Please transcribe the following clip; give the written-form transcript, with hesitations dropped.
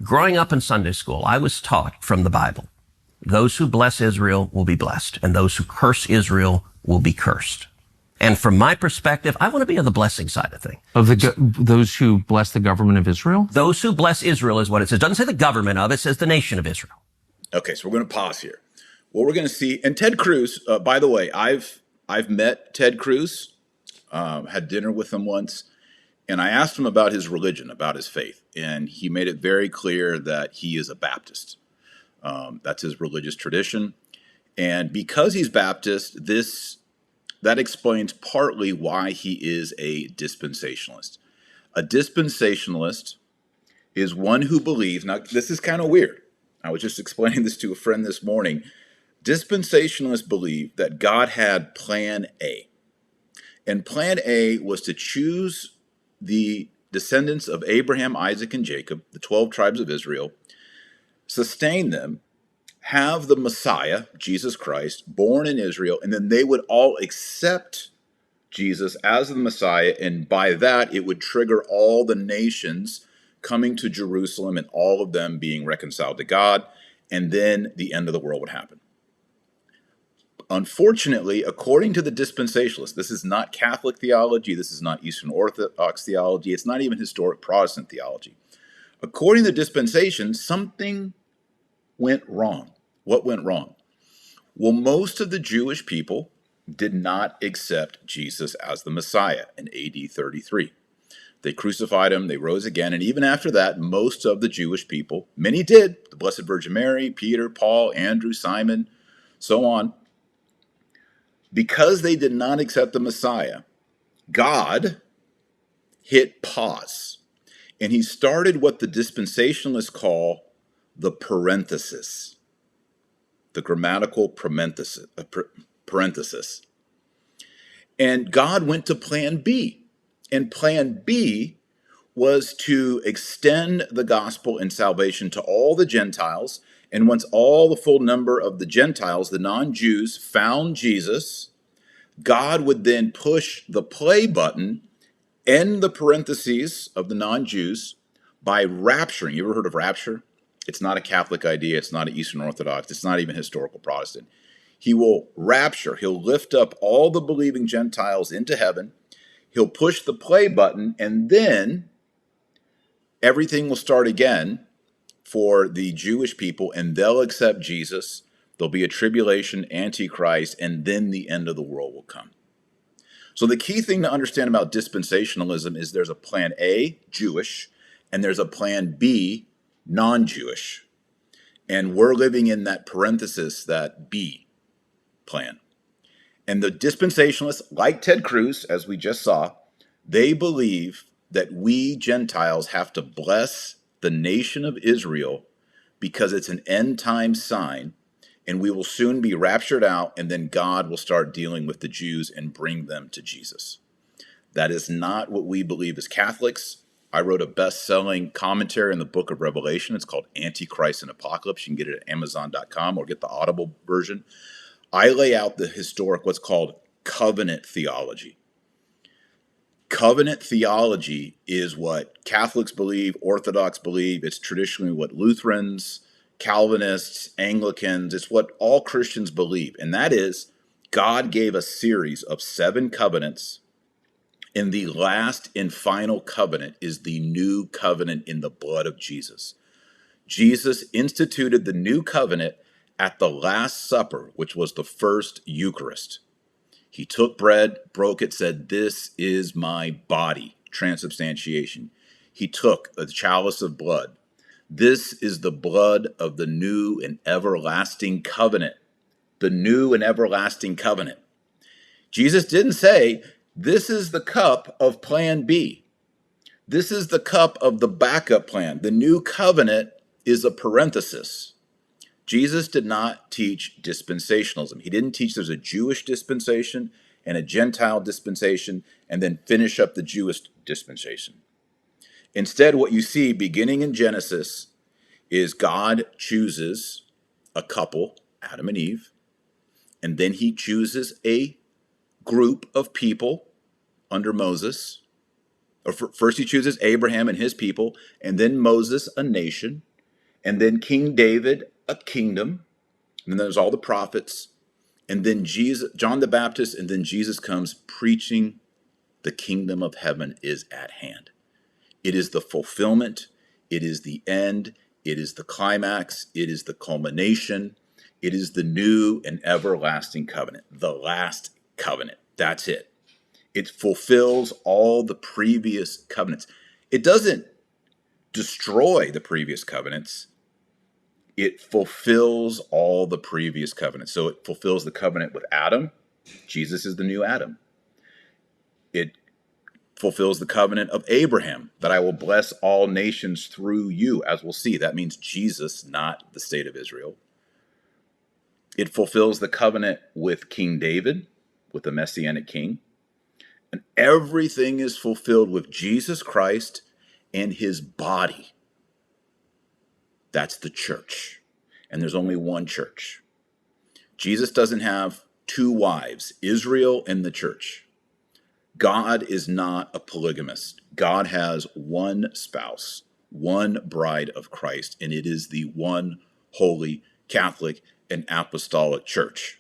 Growing up in Sunday school, I was taught from the Bible, those who bless Israel will be blessed, and those who curse Israel will be cursed. And from my perspective, I want to be on the blessing side of things. Of those who bless the government of Israel? Those who bless Israel is what it says. It doesn't say the government of it, it says the nation of Israel. Okay, so we're going to pause here. What we're going to see, and Ted Cruz, by the way, I've met Ted Cruz, had dinner with him once, and I asked him about his religion, about his faith, and he made it very clear that he is a Baptist. That's his religious tradition. And because he's Baptist, that explains partly why he is a dispensationalist. A dispensationalist is one who believes, now this is kind of weird. I was just explaining this to a friend this morning. Dispensationalists believe that God had plan A. And plan A was to choose the descendants of Abraham, Isaac, and Jacob, the 12 tribes of Israel, sustain them, have the Messiah, Jesus Christ, born in Israel, and then they would all accept Jesus as the Messiah, and by that it would trigger all the nations coming to Jerusalem and all of them being reconciled to God, and then the end of the world would happen. Unfortunately, according to the dispensationalists, this is not Catholic theology, this is not Eastern Orthodox theology, it's not even historic Protestant theology. According to the dispensation, something went wrong. What went wrong? Well, most of the Jewish people did not accept Jesus as the Messiah in AD 33. They crucified him, they rose again, and even after that, most of the Jewish people, many did, the Blessed Virgin Mary, Peter, Paul, Andrew, Simon, so on, because they did not accept the Messiah, God hit pause. And he started what the dispensationalists call the parenthesis, the grammatical parenthesis. And God went to plan B. And plan B was to extend the gospel and salvation to all the Gentiles. And once all the full number of the Gentiles, the non-Jews, found Jesus, God would then push the play button, end the parentheses of the non-Jews by rapturing. You ever heard of rapture? It's not a Catholic idea. It's not an Eastern Orthodox. It's not even historical Protestant. He will rapture. He'll lift up all the believing Gentiles into heaven. He'll push the play button, and then everything will start again for the Jewish people, and they'll accept Jesus. There'll be a tribulation, Antichrist, and then the end of the world will come. So the key thing to understand about dispensationalism is there's a plan A, Jewish, and there's a plan B, non-Jewish. And we're living in that parenthesis, that B plan. And the dispensationalists, like Ted Cruz, as we just saw, they believe that we Gentiles have to bless the nation of Israel because it's an end time sign, and we will soon be raptured out, and then God will start dealing with the Jews and bring them to Jesus. That is not what we believe as Catholics. I wrote a best-selling commentary in the book of Revelation. It's called Antichrist and Apocalypse. You can get it at Amazon.com or get the Audible version. I lay out the historic, what's called covenant theology. Covenant theology is what Catholics believe, Orthodox believe. It's traditionally what Lutherans, Calvinists, Anglicans, it's what all Christians believe. And that is, God gave a series of 7 covenants, and the last and final covenant is the new covenant in the blood of Jesus. Jesus instituted the new covenant at the Last Supper, which was the first Eucharist. He took bread, broke it, said, "This is my body," transubstantiation. He took a chalice of blood. This is the blood of the new and everlasting covenant. The new and everlasting covenant. Jesus didn't say, this is the cup of plan B. This is the cup of the backup plan. The new covenant is a parenthesis. Jesus did not teach dispensationalism. He didn't teach there's a Jewish dispensation and a Gentile dispensation and then finish up the Jewish dispensation. Instead, what you see beginning in Genesis is God chooses a couple, Adam and Eve, and then he chooses a group of people under Moses. Or first he chooses Abraham and his people, and then Moses, a nation, And then King David, a kingdom. And then there's all the prophets. And then Jesus, John the Baptist, and then Jesus comes preaching the kingdom of heaven is at hand. It is the fulfillment. It is the end. It is the climax. It is the culmination. It is the new and everlasting covenant, the last covenant. That's it. It fulfills all the previous covenants. It doesn't destroy the previous covenants. It fulfills all the previous covenants. So it fulfills the covenant with Adam. Jesus is the new Adam. It fulfills the covenant of Abraham, that I will bless all nations through you, as we'll see. That means Jesus, not the state of Israel. It fulfills the covenant with King David, with the Messianic king. And everything is fulfilled with Jesus Christ and his body. That's the church. And there's only one church. Jesus doesn't have two wives, Israel and the church. God is not a polygamist. God has one spouse, one bride of Christ, and it is the one holy Catholic and apostolic church.